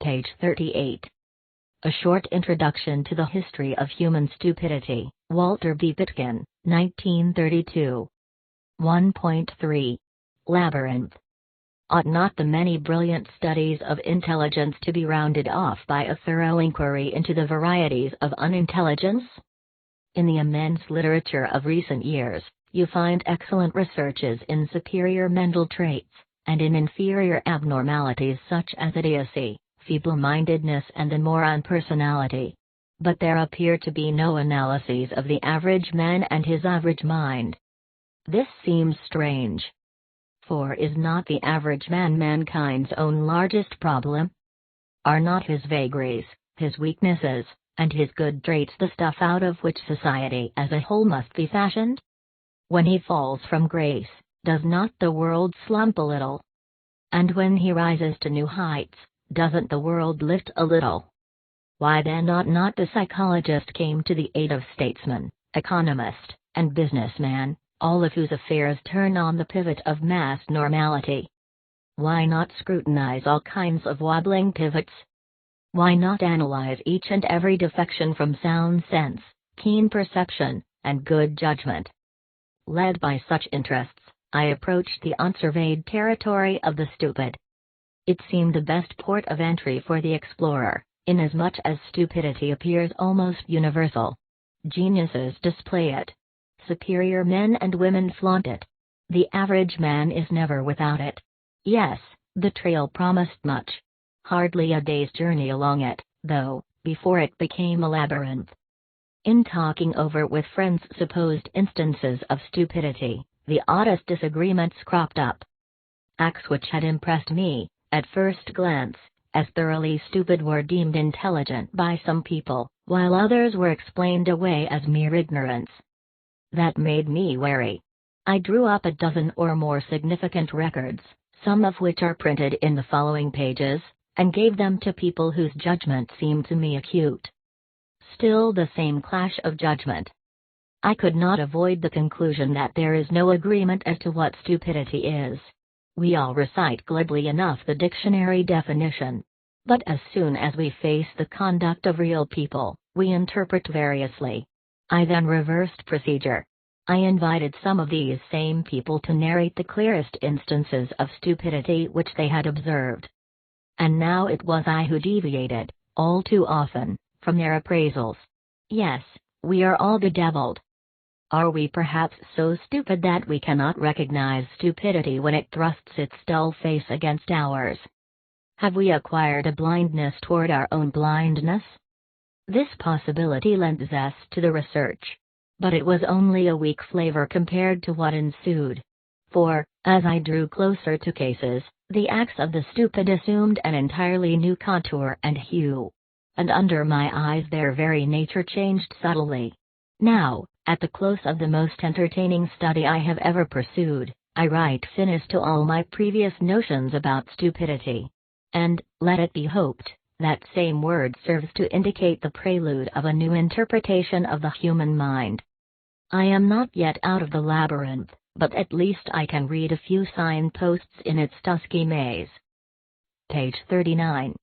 Page 38. A Short Introduction to the History of Human Stupidity, Walter B. Pitkin, 1932. 1.3. Labyrinth. Ought not the many brilliant studies of intelligence to be rounded off by a thorough inquiry into the varieties of unintelligence? In the immense literature of recent years, you find excellent researches in superior mental traits, and in inferior abnormalities such as idiocy, feeble-mindedness and a moron personality. But there appear to be no analyses of the average man and his average mind. This seems strange. For is not the average man mankind's own largest problem? Are not his vagaries, his weaknesses, and his good traits the stuff out of which society as a whole must be fashioned? When he falls from grace, does not the world slump a little? And when he rises to new heights, doesn't the world lift a little? Why then ought not the psychologist came to the aid of statesman, economist, and businessman, all of whose affairs turn on the pivot of mass normality? Why not scrutinize all kinds of wobbling pivots? Why not analyze each and every defection from sound sense, keen perception, and good judgment? Led by such interests, I approached the unsurveyed territory of the stupid. It seemed the best port of entry for the explorer, inasmuch as stupidity appears almost universal. Geniuses display it. Superior men and women flaunt it. The average man is never without it. Yes, the trail promised much. Hardly a day's journey along it, though, before it became a labyrinth. In talking over with friends supposed instances of stupidity, the oddest disagreements cropped up. Acts which had impressed me, at first glance, as thoroughly stupid were deemed intelligent by some people, while others were explained away as mere ignorance. That made me wary. I drew up a dozen or more significant records, some of which are printed in the following pages, and gave them to people whose judgment seemed to me acute. Still the same clash of judgment. I could not avoid the conclusion that there is no agreement as to what stupidity is. We all recite glibly enough the dictionary definition. But as soon as we face the conduct of real people, we interpret variously. I then reversed procedure. I invited some of these same people to narrate the clearest instances of stupidity which they had observed. And now it was I who deviated, all too often, from their appraisals. Yes, we are all bedeviled. Are we perhaps so stupid that we cannot recognize stupidity when it thrusts its dull face against ours? Have we acquired a blindness toward our own blindness? This possibility lent zest to the research. But it was only a weak flavor compared to what ensued. For, as I drew closer to cases, the acts of the stupid assumed an entirely new contour and hue. And under my eyes their very nature changed subtly. Now, at the close of the most entertaining study I have ever pursued, I write finis to all my previous notions about stupidity. And, let it be hoped, that same word serves to indicate the prelude of a new interpretation of the human mind. I am not yet out of the labyrinth, but at least I can read a few signposts in its dusky maze. Page 39.